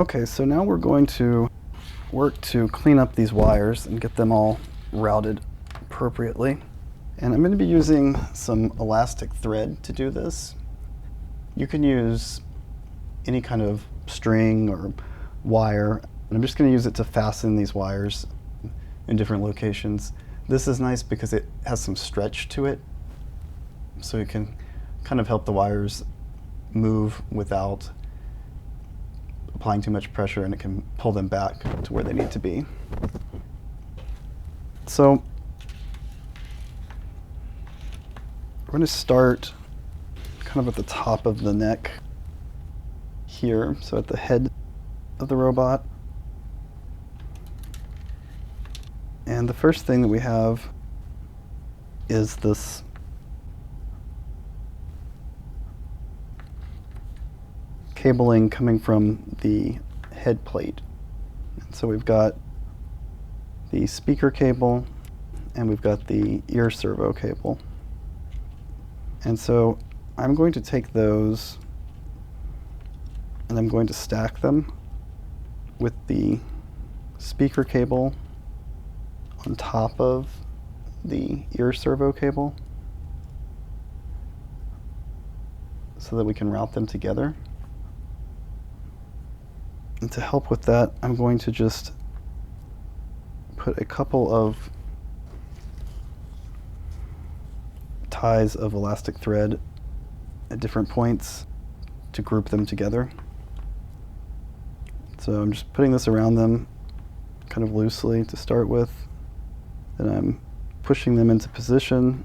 Okay, so now we're going to work to clean up these wires and get them all routed appropriately. And I'm going to be using some elastic thread to do this. You can use any kind of string or wire, and I'm just going to use it to fasten these wires in different locations. This is nice because it has some stretch to it, so you can kind of help the wires move without applying too much pressure, and it can pull them back to where they need to be. So we're going to start kind of at the top of the neck here, so at the head of the robot. And the first thing that we have is this cabling coming from the head plate. And so we've got the speaker cable and we've got the ear servo cable. And so I'm going to take those and I'm going to stack them with the speaker cable on top of the ear servo cable so that we can route them together. And to help with that, I'm going to just put a couple of ties of elastic thread at different points to group them together. So I'm just putting this around them kind of loosely to start with. Then I'm pushing them into position.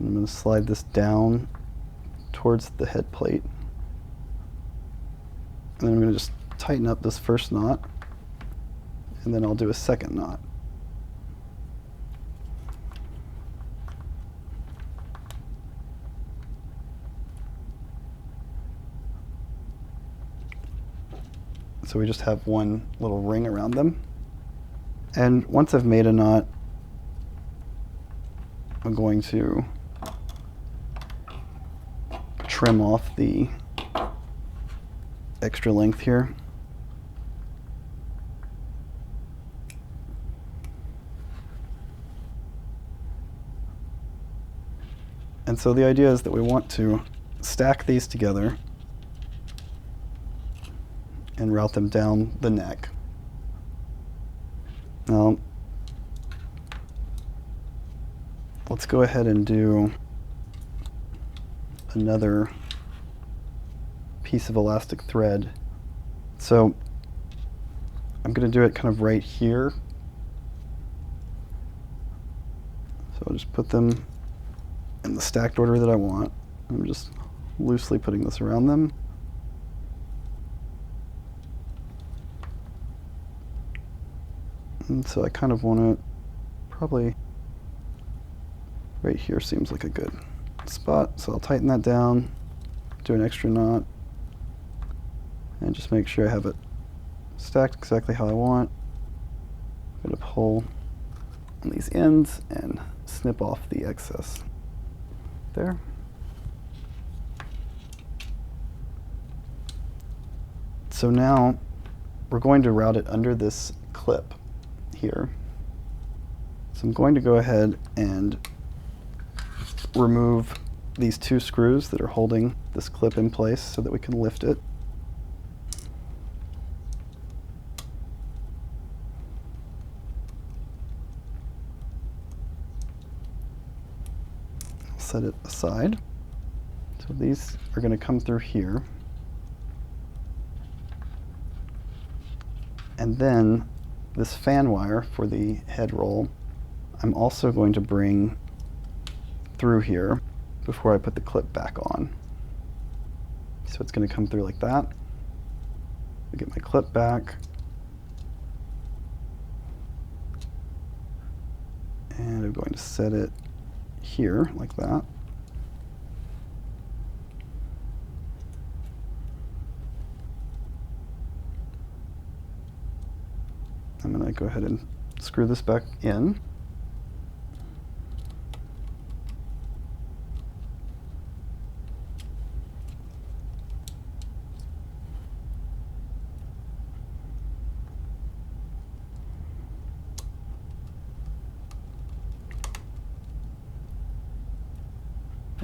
I'm going to slide this down towards the head plate. And then I'm going to just tighten up this first knot, and then I'll do a second knot. So we just have one little ring around them. And once I've made a knot, I'm going to trim off the extra length here. And so the idea is that we want to stack these together and route them down the neck. Now, let's go ahead and do another piece of elastic thread. So I'm going to do it kind of right here. So I'll just put them in the stacked order that I want. I'm just loosely putting this around them. And so I kind of want to probably right here seems like a good spot. So I'll tighten that down, do an extra knot, and just make sure I have it stacked exactly how I want. I'm going to pull on these ends and snip off the excess there. So now we're going to route it under this clip here. So I'm going to go ahead and remove these two screws that are holding this clip in place so that we can lift it. I'll set it aside. So these are going to come through here. And then this fan wire for the head roll, I'm also going to bring through here before I put the clip back on. So it's going to come through like that. I get my clip back. And I'm going to set it here like that. I'm going to go ahead and screw this back in.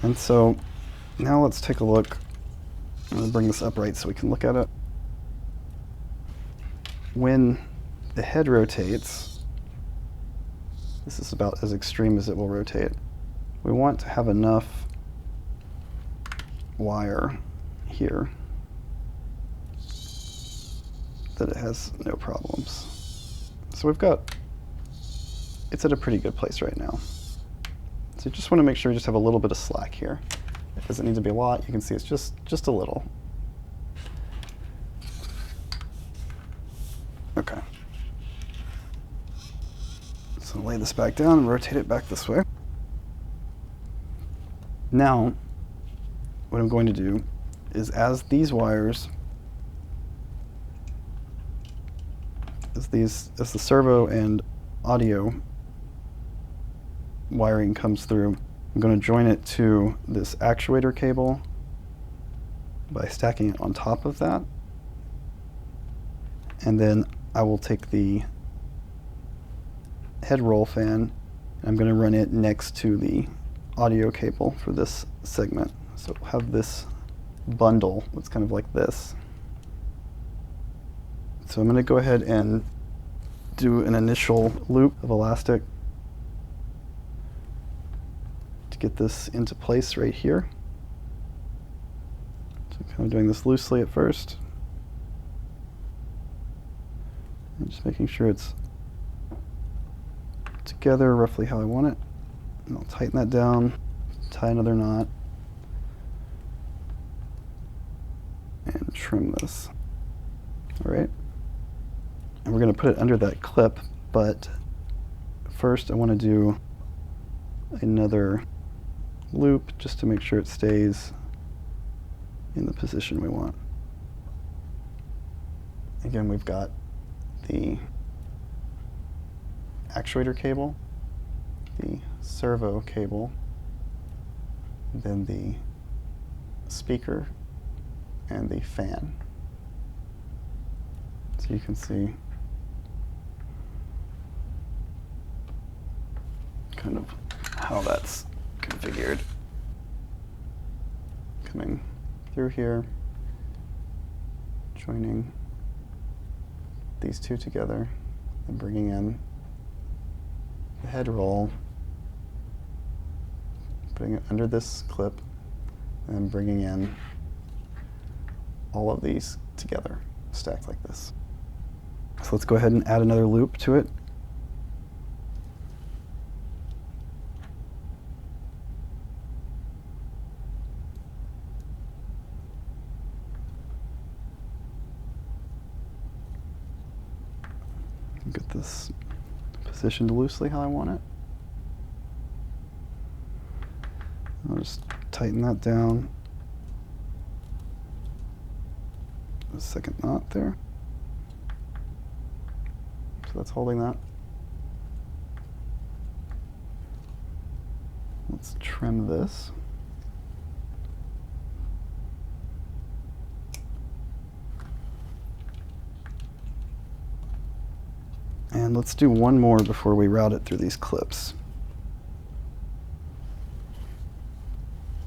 And so now let's take a look. I'm going to bring this upright so we can look at it. When the head rotates, this is about as extreme as it will rotate. We want to have enough wire here that it has no problems. So we've got, it's at a pretty good place right now. So you just want to make sure you just have a little bit of slack here. It doesn't need to be a lot. You can see it's just a little. Okay. So lay this back down and rotate it back this way. Now, what I'm going to do is as these wires, as the servo and audio wiring comes through, I'm going to join it to this actuator cable by stacking it on top of that. And then I will take the head roll fan, and I'm going to run it next to the audio cable for this segment. So we'll have this bundle that's kind of like this. So I'm going to go ahead and do an initial loop of elastic to get this into place right here. So kind of doing this loosely at first. And just making sure it's together roughly how I want it. And I'll tighten that down, tie another knot, and trim this. All right. And we're going to put it under that clip, but first I want to do another loop just to make sure it stays in the position we want. Again, we've got the actuator cable, the servo cable, then the speaker, and the fan. So you can see kind of how that's configured. Coming through here, joining these two together, and bringing in the head roll, putting it under this clip, and bringing in all of these together, stacked like this. So let's go ahead and add another loop to it. Get this positioned loosely how I want it. I'll just tighten that down. A second knot there. So that's holding that. Let's trim this. And let's do one more before we route it through these clips.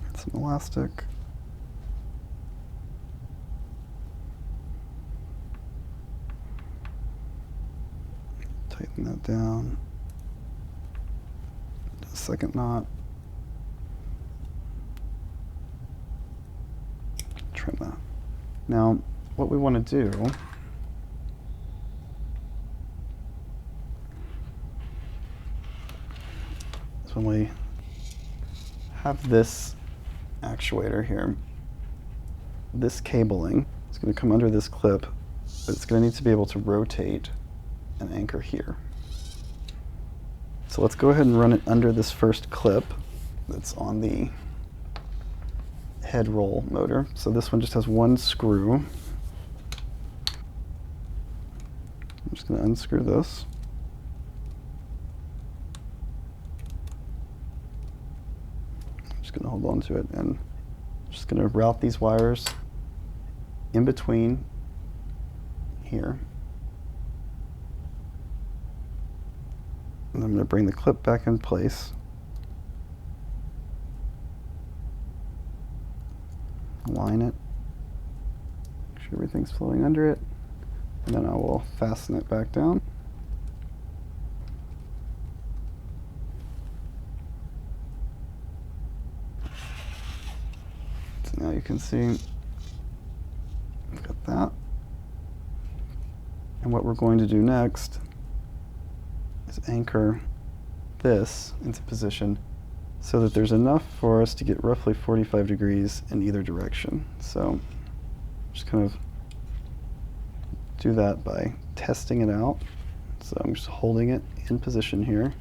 Get some elastic. Tighten that down. A second knot. Trim that. Now, what we want to do is when we have this actuator here, this cabling is going to come under this clip, but it's going to need to be able to rotate and anchor here. So let's go ahead and run it under this first clip that's on the head roll motor. So this one just has one screw. I'm just going to unscrew this. I'm just going to hold on to it and just going to route these wires in between here. And I'm going to bring the clip back in place. align it, make sure everything's flowing under it, and then I will fasten it back down. So now you can see we've got that. And what we're going to do next is anchor this into position so that there's enough for us to get roughly 45 degrees in either direction. So just kind of do that by testing it out. So I'm just holding it in position here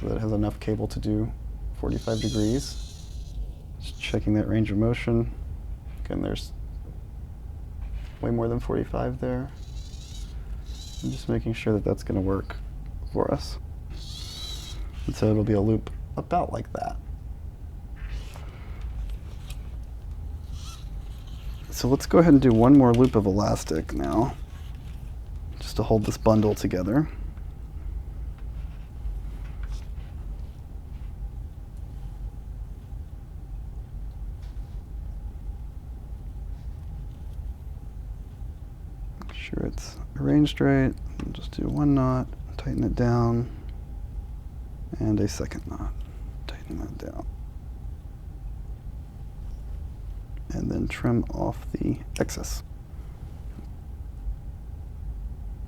so that it has enough cable to do 45 degrees. Just checking that range of motion. Again, there's way more than 45 there. I'm just making sure that that's going to work for us. And so it'll be a loop about like that. So let's go ahead and do one more loop of elastic now, just to hold this bundle together. Make sure it's arranged right. And just do one knot, tighten it down, and a second knot, tighten that down. And then trim off the excess.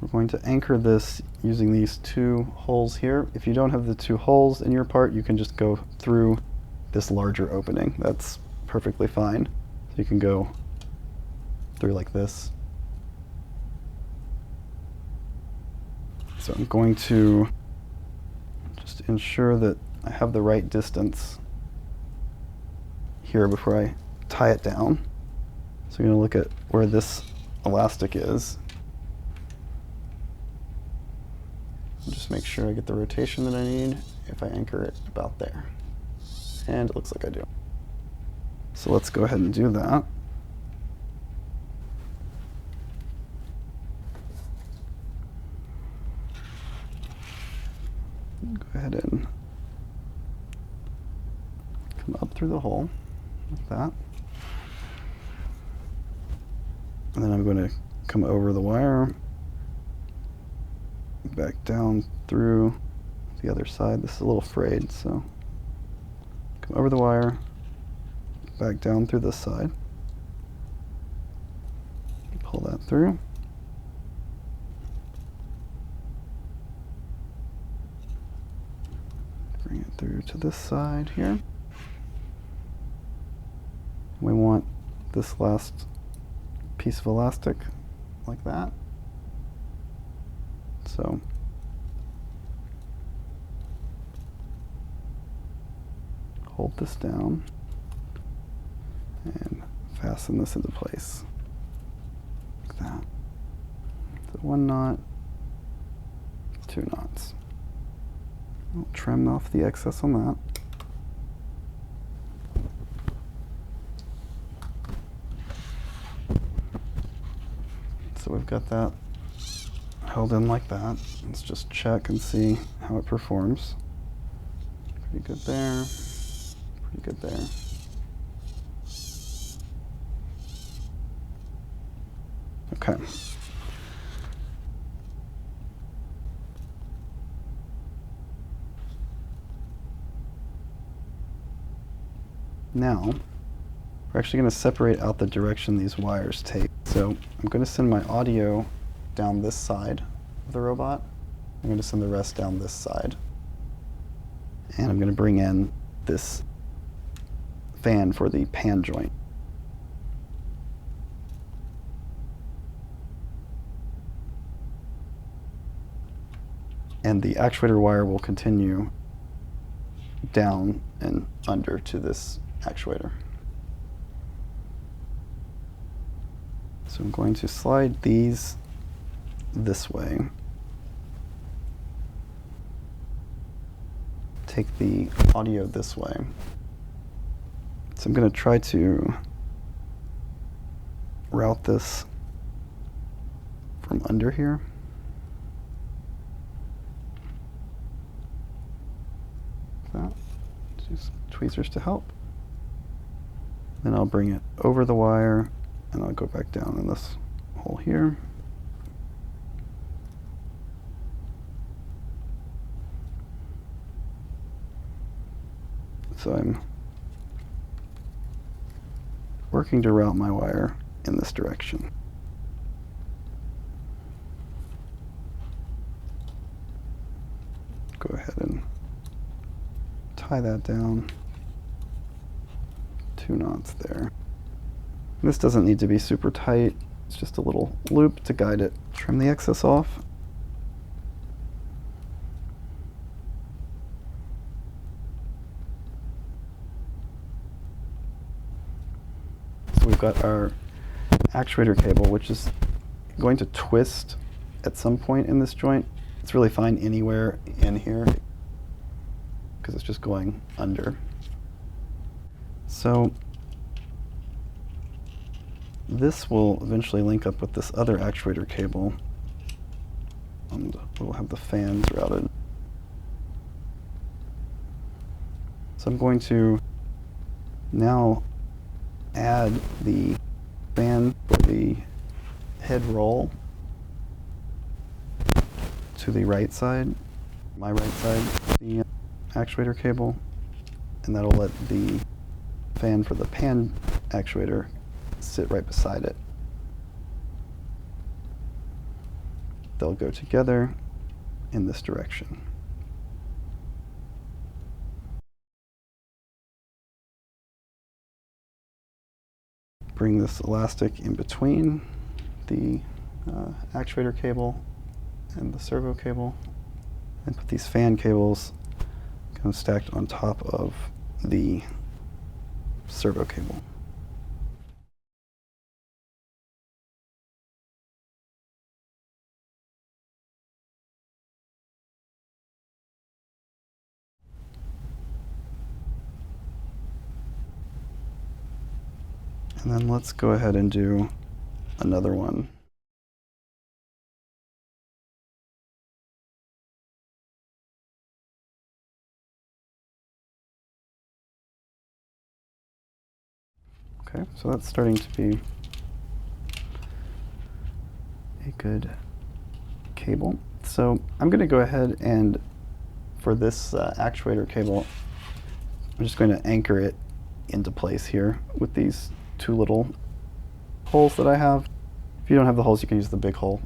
We're going to anchor this using these two holes here. If you don't have the two holes in your part, you can just go through this larger opening. That's perfectly fine. So you can go through like this. So I'm going to just ensure that I have the right distance here before I tie it down. So I'm going to look at where this elastic is. And just make sure I get the rotation that I need if I anchor it about there. And it looks like I do. So let's go ahead and do that. Go ahead and come up through the hole like that. And then I'm going to come over the wire, back down through the other side. This is a little frayed, so come over the wire, back down through this side. Pull that through. Bring it through to this side here. We want this last piece of elastic like that. So hold this down and fasten this into place like that. So one knot, two knots. I'll trim off the excess on that. So we've got that held in like that. Let's just check and see how it performs. Pretty good there, pretty good there. Okay. Now, we're actually going to separate out the direction these wires take. So I'm going to send my audio down this side of the robot. I'm going to send the rest down this side. And I'm going to bring in this fan for the pan joint. And the actuator wire will continue down and under to this actuator. So I'm going to slide these this way. Take the audio this way. So I'm going to try to route this from under here. That. Use tweezers to help. Then I'll bring it over the wire, and I'll go back down in this hole here. So I'm working to route my wire in this direction. Go ahead and tie that down. 2 knots there. This doesn't need to be super tight. It's just a little loop to guide it. Trim the excess off. So we've got our actuator cable, which is going to twist at some point in this joint. It's really fine anywhere in here because it's just going under. So this will eventually link up with this other actuator cable, and we'll have the fans routed. So I'm going to now add the fan for the head roll to the right side, my right side, the actuator cable, and that'll let the fan for the pan actuator sit right beside it. They'll go together in this direction. Bring this elastic in between the actuator cable and the servo cable, and put these fan cables kind of stacked on top of the servo cable. And then let's go ahead and do another one. Okay, so that's starting to be a good cable. So I'm going to go ahead and, for this actuator cable, I'm just going to anchor it into place here with these 2 little holes that I have. If you don't have the holes, you can use the big hole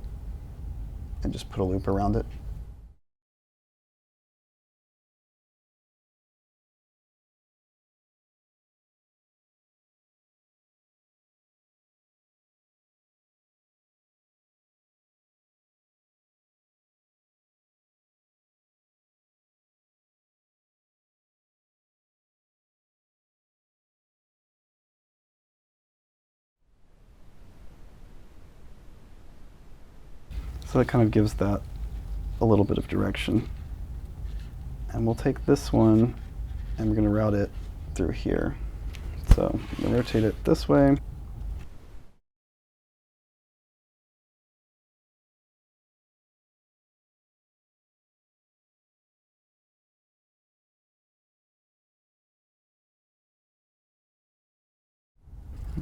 and just put a loop around it. So that kind of gives that a little bit of direction. And we'll take this one and we're going to route it through here. So I'm going to rotate it this way.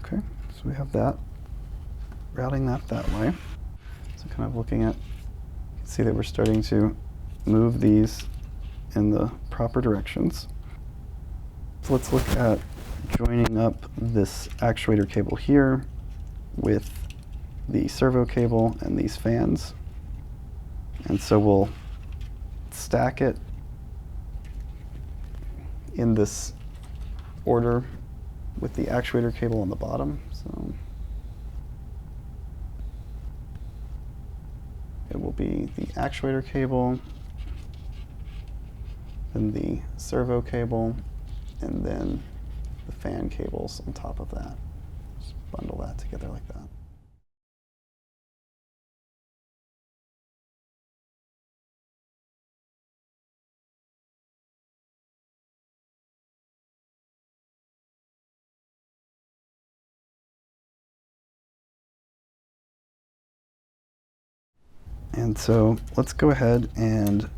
Okay, so we have that, routing that way. So kind of looking at, you can see that we're starting to move these in the proper directions. So let's look at joining up this actuator cable here with the servo cable and these fans. And so we'll stack it in this order with the actuator cable on the bottom. So it will be the actuator cable, then the servo cable, and then the fan cables on top of that. Just bundle that together like that. And so let's go ahead and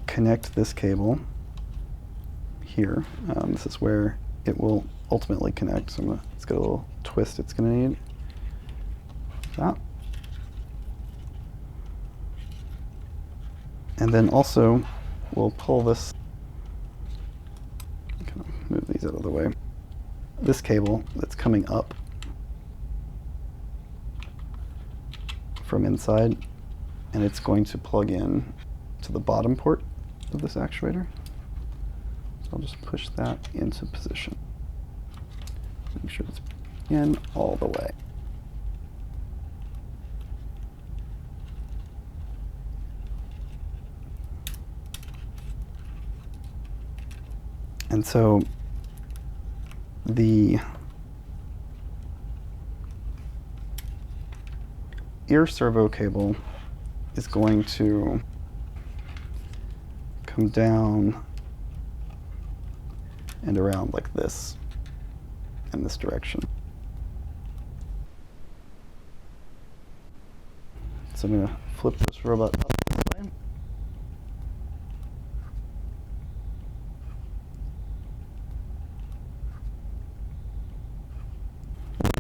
connect this cable here. This is where it will ultimately connect. So it's got a little twist it's going to need. That. And then also, we'll pull this, kind of move these out of the way, this cable that's coming up from inside, and it's going to plug in to the bottom port of this actuator. So I'll just push that into position. Make sure it's in all the way. And so the ear servo cable is going to come down and around like this in this direction. So I'm going to flip this robot up this way.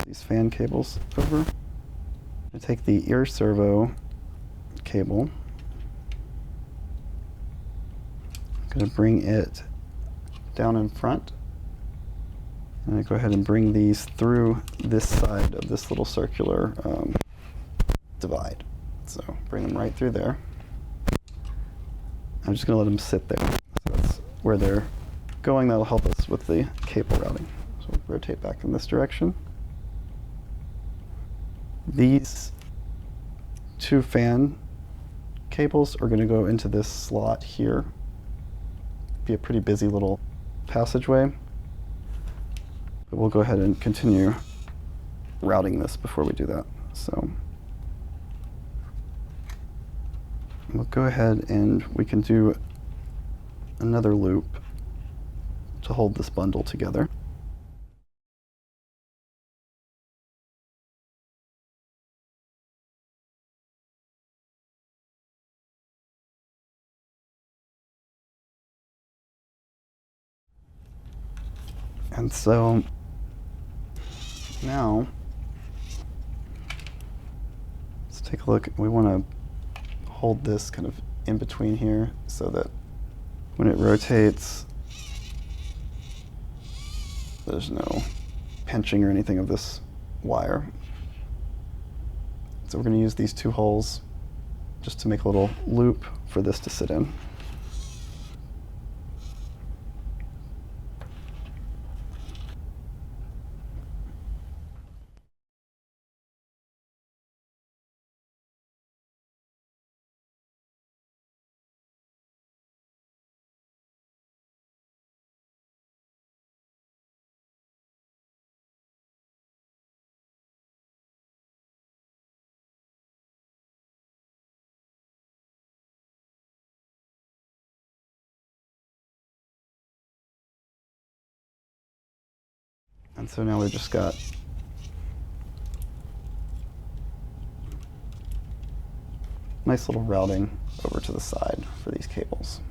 These fan cables over. I take the ear servo cable. I'm going to bring it down in front. And I go ahead and bring these through this side of this little circular divide. So bring them right through there. I'm just going to let them sit there. So that's where they're going. That'll help us with the cable routing. So we'll rotate back in this direction. These two fan cables are going to go into this slot here. Be a pretty busy little passageway. But we'll go ahead and continue routing this before we do that. So we'll go ahead and we can do another loop to hold this bundle together. And so now let's take a look. We want to hold this kind of in between here so that when it rotates, there's no pinching or anything of this wire. So we're going to use these two holes just to make a little loop for this to sit in. And so now we've just got nice little routing over to the side for these cables.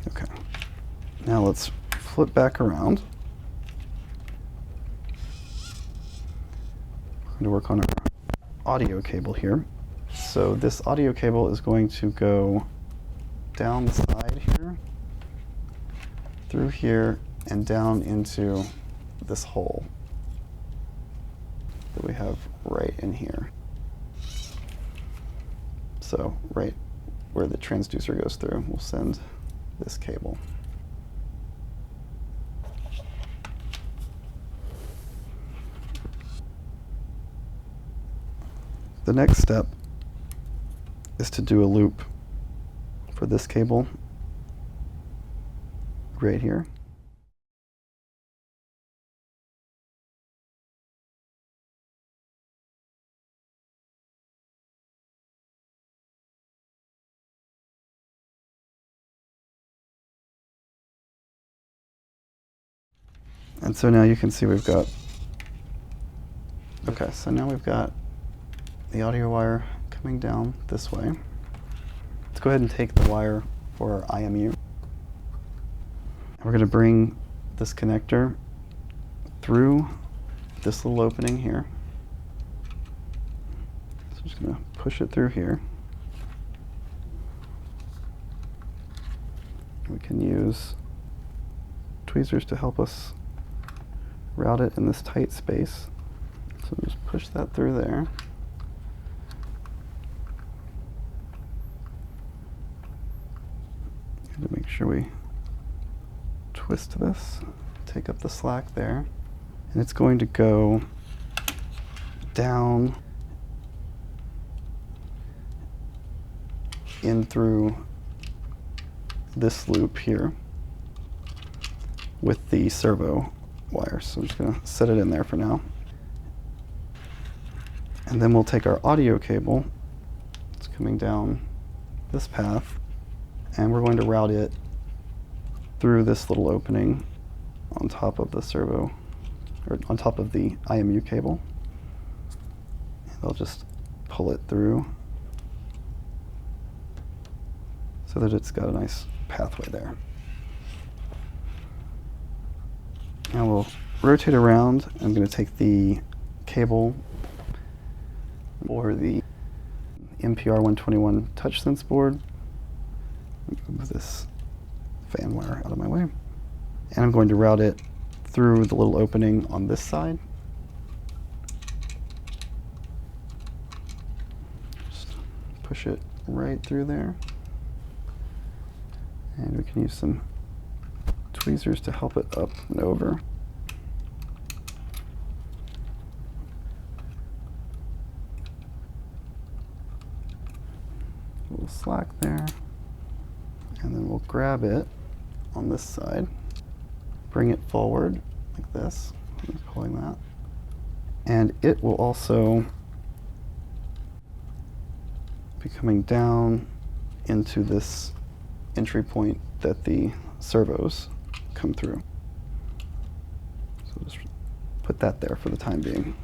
Okay, now let's flip back around. We're going to work on our audio cable here. So this audio cable is going to go down the side here, through here, and down into this hole that we have right in here. So right where the transducer goes through, we'll send this cable. The next step is to do a loop for this cable right here. And so now you can see we've got, okay, so now we've got the audio wire coming down this way. Let's go ahead and take the wire for our IMU. We're going to bring this connector through this little opening here. So I'm just going to push it through here. We can use tweezers to help us route it in this tight space. So just push that through there. And to make sure we twist this, take up the slack there. And it's going to go down in through this loop here with the servo wire. So I'm just going to set it in there for now. And then we'll take our audio cable, it's coming down this path, and we're going to route it through this little opening on top of the servo, or on top of the IMU cable. And I'll just pull it through so that it's got a nice pathway there. Now we'll rotate around. I'm going to take the cable or the MPR 121 TouchSense board. Move this fan wire out of my way. And I'm going to route it through the little opening on this side. Just push it right through there. And we can use some tweezers to help it up and over. A little slack there. And then we'll grab it on this side, bring it forward like this, I'm pulling that. And it will also be coming down into this entry point that the servos come through. So just put that there for the time being.